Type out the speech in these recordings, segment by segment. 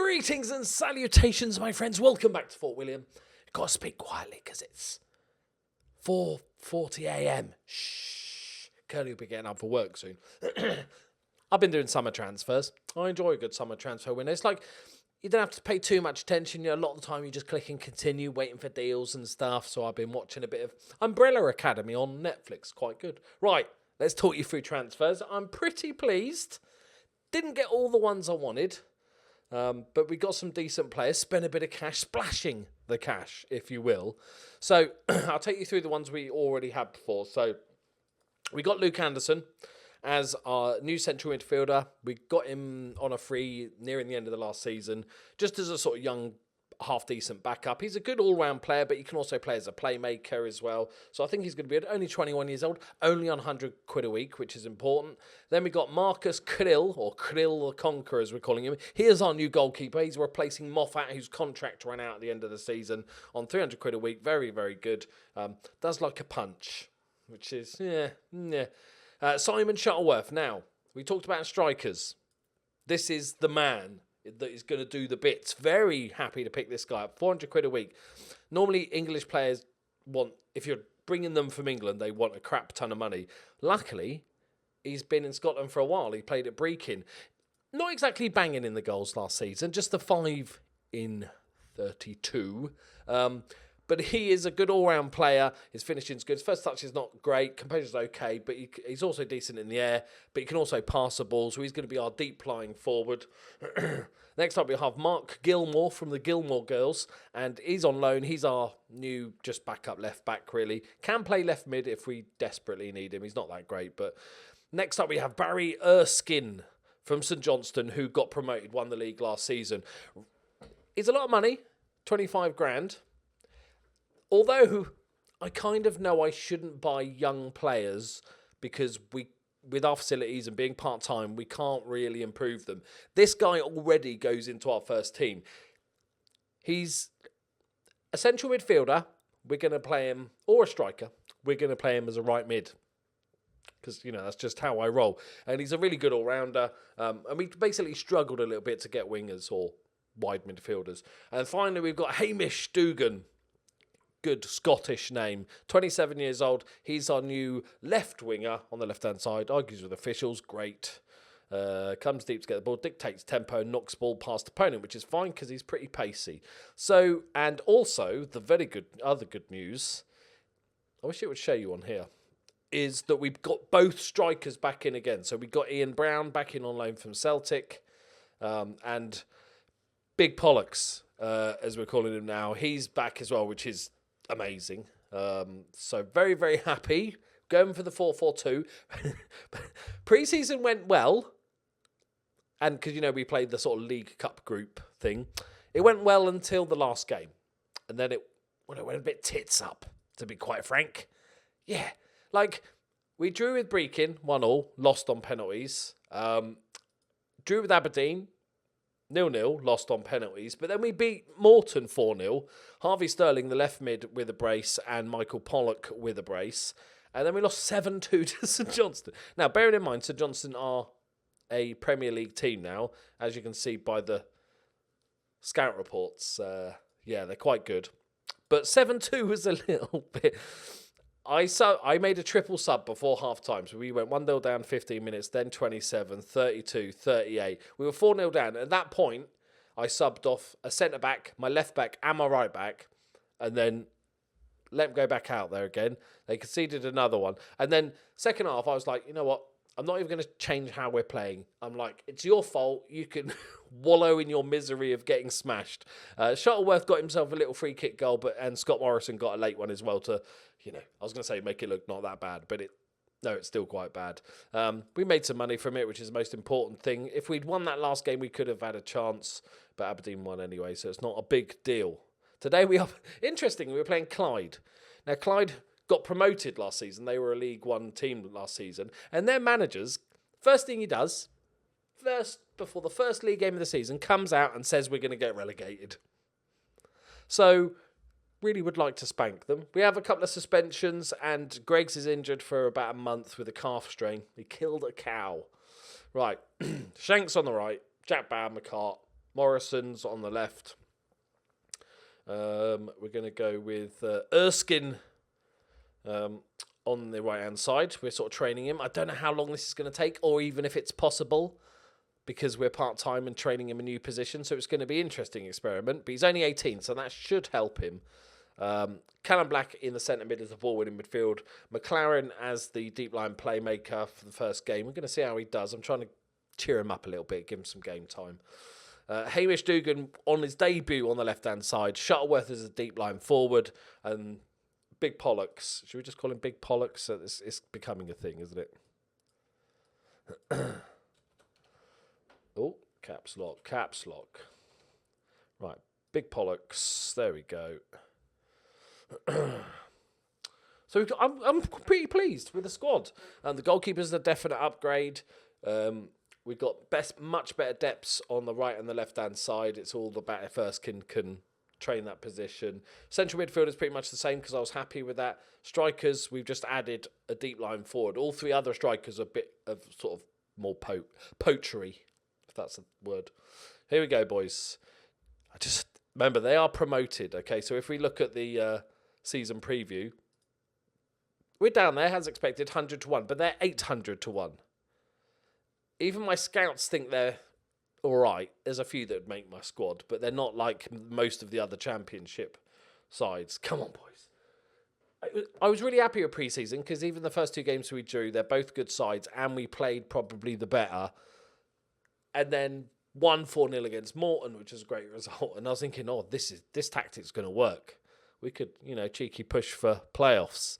Greetings and salutations, my friends. Welcome back to Fort William. Got to speak quietly because it's 4:40 a.m. Shh. Curly will be getting up for work soon. I've been doing summer transfers. I enjoy a good summer transfer window. It's like you don't have to pay too much attention. You know, a lot of the time you just click and continue, waiting for deals and stuff. So I've been watching a bit of Umbrella Academy on Netflix. Quite good. Right, let's talk you through transfers. I'm pretty pleased. Didn't get all the ones I wanted. But we got some decent players, spent a bit of cash, splashing the cash, if you will. So I'll take you through the ones we already had before. So we got Luke Anderson as our new central midfielder. We got him on a free nearing the end of the last season, just as a sort of young, half-decent backup. He's a good all-round player, but he can also play as a playmaker as well. So I think he's going to be only 21 years old, only on £100 a week, which is important. Then we got Marcus Krill, or Krill the Conqueror, as we're calling him. He is our new goalkeeper. He's replacing Moffat, whose contract ran out at the end of the season, on £300 a week. Very, very good. Does like a punch, which is, Simon Shuttleworth. Now, we talked about strikers. This is the man that is going to do the bits. Very happy to pick this guy up. £400 a week. Normally, English players want, if you're bringing them from England, they want a crap ton of money. Luckily, he's been in Scotland for a while. He played at Brechin. Not exactly banging in the goals last season, just the 5 in 32. But he is a good all-round player. His finishing's good. His first touch is not great. Composure's okay, but he's also decent in the air. But he can also pass the ball, so he's going to be our deep-lying forward. Next up, we have Mark Gilmore from the Gilmore Girls, and he's on loan. He's our new just backup left-back, really. Can play left mid if we desperately need him. He's not that great. But next up, we have Barry Erskine from St Johnstone, who got promoted, won the league last season. It's a lot of money, 25 grand. Although I kind of know I shouldn't buy young players because with our facilities and being part-time, we can't really improve them. This guy already goes into our first team. He's a central midfielder. We're going to play him, or a striker. We're going to play him as a right mid because, that's just how I roll. And he's a really good all-rounder. And we basically struggled a little bit to get wingers or wide midfielders. And finally, we've got Hamish Dugan. Good Scottish name, 27 years old. He's our new left winger on the left-hand side. Argues with officials, great. Comes deep to get the ball, dictates tempo, knocks ball past opponent, which is fine because he's pretty pacey. So, and also, the very good, other good news, I wish it would show you on here, is that we've got both strikers back in again. So we got Ian Brown back in on loan from Celtic, and Big Pollux, as we're calling him now, he's back as well, which is amazing. So very, very happy. Going for the 4-4-2. Pre-season went well. And because, we played the sort of League Cup group thing. It went well until the last game. And then it went a bit tits up, to be quite frank. Yeah. Like, we drew with Brechin, 1-1, lost on penalties. Drew with Aberdeen, 0-0, lost on penalties. But then we beat Morton 4-0. Harvey Sterling, the left mid, with a brace, and Michael Pollock with a brace. And then we lost 7-2 to St Johnstone. Now, bearing in mind, St Johnstone are a Premier League team now, as you can see by the scout reports. They're quite good. But 7-2 was a little bit... I made a triple sub before half-time. So we went 1-0 down 15 minutes, then 27, 32, 38. We were 4-0 down. At that point, I subbed off a centre-back, my left-back and my right-back, and then let them go back out there again. They conceded another one. And then second half, I was like, you know what? I'm not even going to change how we're playing. I'm like, it's your fault. You can wallow in your misery of getting smashed. Shuttleworth got himself a little free kick goal, and Scott Morrison got a late one as well to, I was going to say make it look not that bad, but it's still quite bad. We made some money from it, which is the most important thing. If we'd won that last game, we could have had a chance, but Aberdeen won anyway, so it's not a big deal. Today interestingly, we were playing Clyde. Now, Clyde got promoted last season. They were a League One team last season. And their managers, first thing he does, before the first league game of the season, comes out and says we're going to get relegated. So, really would like to spank them. We have a couple of suspensions, and Greggs is injured for about a month with a calf strain. He killed a cow. Right, Shanks on the right, Jack Bauer, McCart, Morrison's on the left. We're going to go with Erskine on the right-hand side. We're sort of training him. I don't know how long this is going to take, or even if it's possible, because we're part-time and training him a new position. So it's going to be an interesting experiment. But he's only 18, so that should help him. Callum Black in the centre mid as the ball-winning midfield. McLaren as the deep line playmaker for the first game. We're going to see how he does. I'm trying to cheer him up a little bit, give him some game time. Hamish Dugan on his debut on the left-hand side. Shuttleworth as a deep line forward. And Big Pollux. Should we just call him Big Pollux? It's becoming a thing, isn't it? Oh, caps lock, caps lock. Right, Big Pollux. There we go. So I'm pretty pleased with the squad. And the goalkeeper's a definite upgrade. We've got much better depths on the right and the left-hand side. It's all the better first can train that position. Central midfield is pretty much the same because I was happy with that. Strikers, we've just added a deep line forward. All three other strikers are a bit of sort of more poachery, if that's a word. Here we go, boys. I just remember they are promoted. Okay, so if we look at the season preview, we're down there as expected, 100 to 1, but they're 800 to 1. Even my scouts think they're all right. There's a few that would make my squad, but they're not like most of the other championship sides. Come on, boys. I was really happy with pre-season because even the first two games we drew, they're both good sides, and we played probably the better. And then won 4-0 against Morton, which is a great result. And I was thinking, oh, this tactic's going to work. We could, cheeky push for playoffs.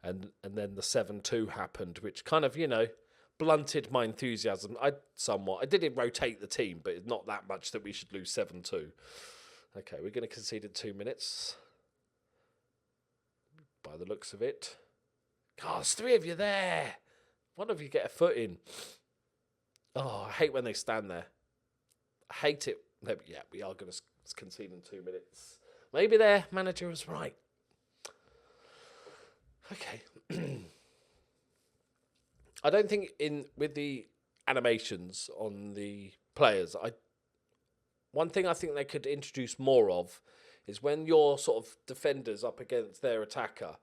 And then the 7-2 happened, which kind of, blunted my enthusiasm. I did rotate the team, but it's not that much that we should lose 7-2. Okay, we're going to concede in 2 minutes. By the looks of it. God, there's three of you there. One of you get a foot in. Oh, I hate when they stand there. I hate it. Yeah, we are going to concede in 2 minutes. Maybe their manager was right. Okay. I don't think with the animations on the players, one thing I think they could introduce more of is when your sort of defenders up against their attacker,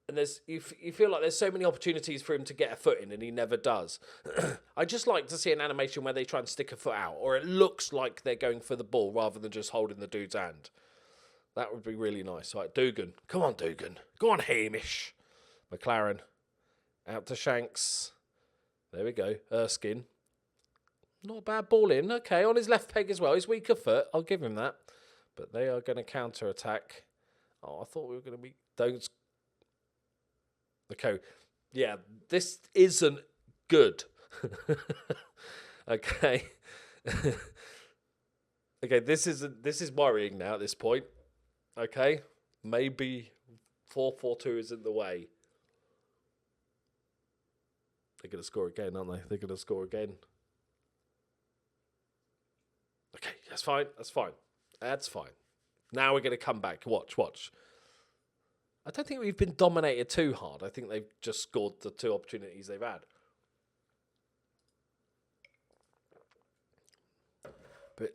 and you feel like there's so many opportunities for him to get a foot in and he never does. I just like to see an animation where they try and stick a foot out, or it looks like they're going for the ball rather than just holding the dude's hand. That would be really nice. Right, Dugan. Come on, Dugan. Go on, Hamish. McLaren. Out to Shanks. There we go. Erskine. Not a bad ball in. Okay, on his left peg as well. His weaker foot. I'll give him that. But they are going to counter-attack. Oh, I thought we were going to be... Don't... Okay. Yeah, this isn't good. Okay. Okay, this is worrying now at this point. Okay. Maybe 4-4-2 isn't the way. They're going to score again, aren't they? They're going to score again. Okay, that's fine. That's fine. That's fine. Now we're going to come back. Watch. I don't think we've been dominated too hard. I think they've just scored the two opportunities they've had. But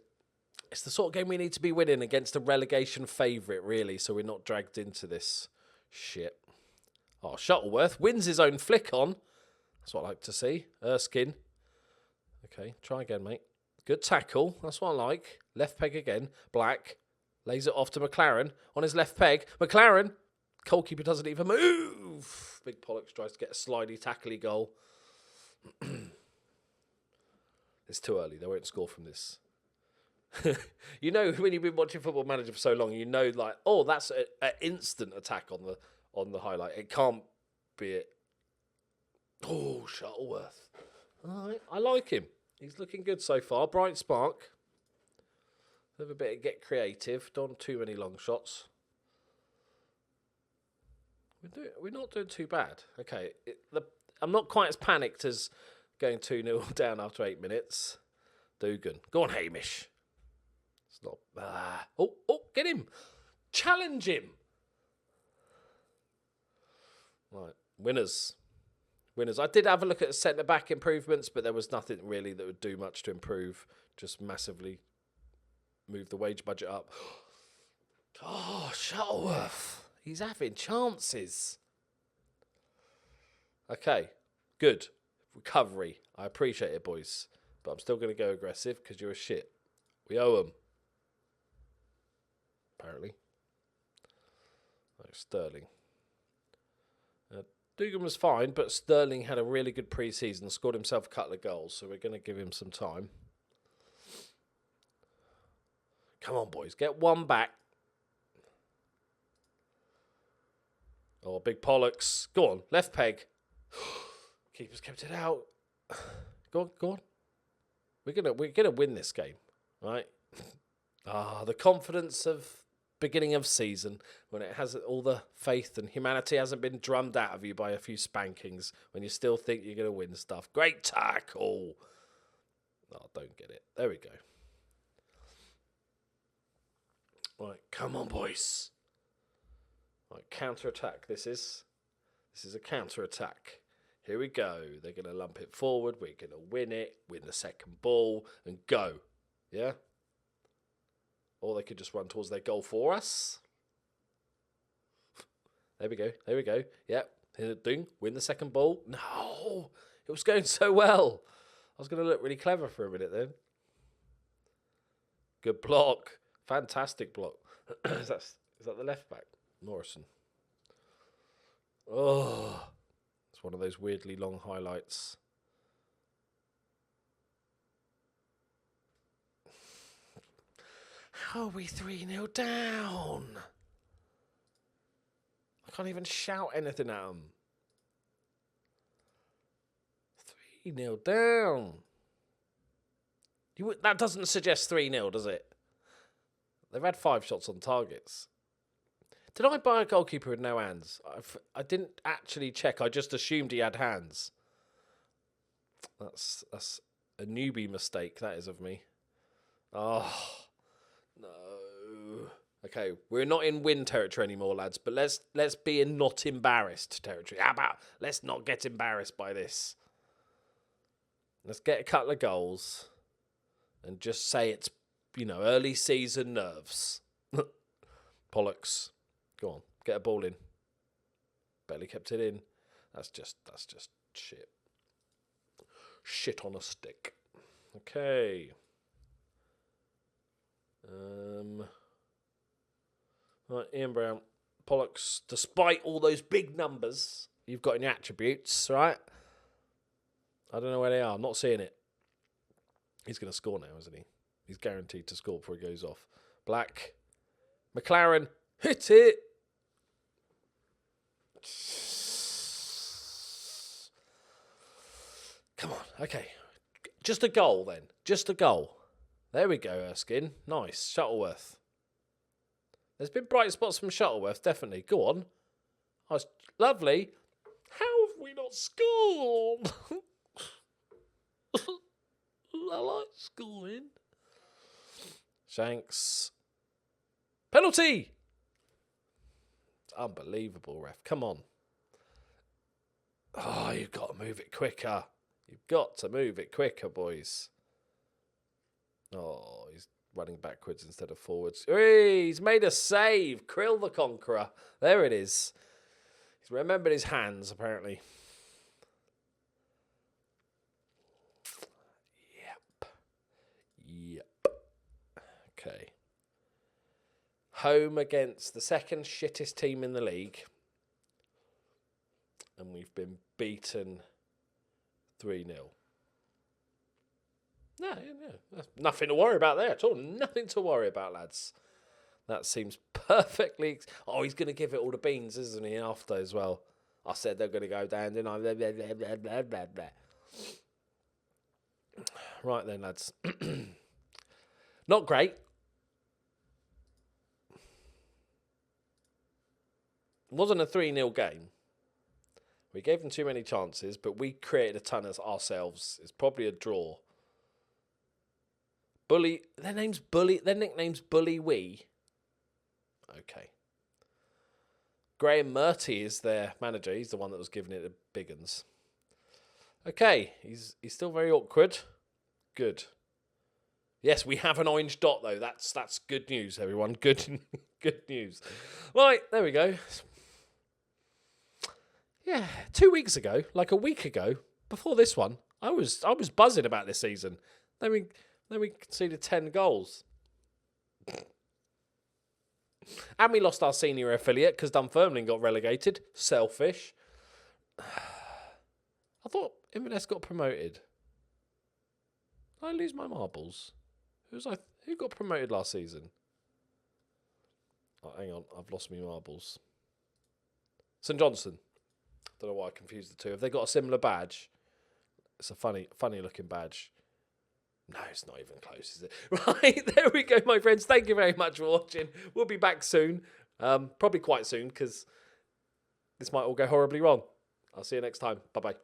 it's the sort of game we need to be winning against a relegation favourite, really, so we're not dragged into this shit. Oh, Shuttleworth wins his own flick on. That's what I like to see. Erskine. Okay, try again, mate. Good tackle. That's what I like. Left peg again. Black. Lays it off to McLaren. On his left peg. McLaren. Goalkeeper doesn't even move. Big Pollux tries to get a slidey, tackly goal. It's too early. They won't score from this. When you've been watching Football Manager for so long, like, oh, that's an instant attack on the highlight. It can't be it. Oh, Shuttleworth. All right, I like him. He's looking good so far. Bright spark. Have a bit of get creative. Don't too many long shots. We're not doing too bad. Okay, I'm not quite as panicked as going 2-0 down after 8 minutes. Dugan. Go on, Hamish. It's not... Oh, get him. Challenge him. Right, winners winners. I did have a look at centre-back improvements, but there was nothing really that would do much to improve. Just massively move the wage budget up. Oh, Shuttleworth. He's having chances. Okay, good. Recovery. I appreciate it, boys. But I'm still going to go aggressive because you're a shit. We owe them. Apparently. Like Sterling. Dugan was fine, but Sterling had a really good pre-season, scored himself a couple of goals, so we're going to give him some time. Come on, boys, get one back. Oh, big Pollux. Go on, left peg. Keeper's kept it out. Go on, go on. We're gonna win this game, right? The confidence of beginning of season when it has all the faith and humanity hasn't been drummed out of you by a few spankings when you still think you're gonna win stuff. Great tackle. Oh, don't get it. There we go. Right, come on, boys. Right, counter-attack. This is a counter-attack. Here we go. They're going to lump it forward. We're going to win it, win the second ball, and go. Yeah? Or they could just run towards their goal for us. There we go. There we go. Yep. Ding. Win the second ball. No. It was going so well. I was going to look really clever for a minute then. Good block. Fantastic block. Is that the left back? Morrison. Oh. It's one of those weirdly long highlights. How are we 3-0 down? I can't even shout anything at them. 3-0 down. That doesn't suggest 3-0, does it? They've had 5 shots on targets. Did I buy a goalkeeper with no hands? I didn't actually check. I just assumed he had hands. That's a newbie mistake, that is, of me. Oh, no. Okay, we're not in win territory anymore, lads, but let's be in not embarrassed territory. How about let's not get embarrassed by this? Let's get a couple of goals and just say it's, early season nerves. Pollux. Go on, get a ball in. Barely kept it in. That's just shit. Shit on a stick. Okay. Right, Ian Brown. Pollux, despite all those big numbers you've got in your attributes, right? I don't know where they are. I'm not seeing it. He's going to score now, isn't he? He's guaranteed to score before he goes off. Black. McLaren. Hit it. Come on. Okay. Just a goal then. Just a goal. There we go, Erskine. Nice. Shuttleworth. There's been bright spots from Shuttleworth, definitely. Go on. That's lovely. How have we not scored? I like scoring. Shanks. Penalty! It's unbelievable, ref. Come on. Oh, you've got to move it quicker. You've got to move it quicker, boys. Oh, he's running backwards instead of forwards. Hey, he's made a save. Krill the Conqueror. There it is. He's remembered his hands, apparently. Yep. Okay. Home against the second shittest team in the league. And we've been beaten 3-0. No, that's nothing to worry about there at all. Nothing to worry about, lads. That seems perfectly... Oh, he's going to give it all the beans, isn't he, after as well? I said they're going to go down, didn't I? Blah, blah, blah, blah, blah, blah, blah. Right then, lads. Not great. It wasn't a 3-0 game. We gave them too many chances, but we created a ton of ourselves. It's probably a draw. Bully. Their nickname's Bully Wee. Okay. Graham Murty is their manager. He's the one that was giving it the big uns. Okay, he's still very awkward. Good. Yes, we have an orange dot though. That's good news, everyone. Good news. Right, there we go. Yeah, 2 weeks ago, like a week ago, before this one, I was buzzing about this season. Then we conceded 10 goals. And we lost our senior affiliate because Dunfermline got relegated. Selfish. I thought Inverness got promoted. Did I lose my marbles? Who got promoted last season? Oh, hang on, I've lost my marbles. St Johnstone. Don't know why I confused the two. Have they got a similar badge? It's a funny looking badge. No, it's not even close, is it? Right, there we go, my friends. Thank you very much for watching. We'll be back soon. Probably quite soon, because this might all go horribly wrong. I'll see you next time. Bye-bye.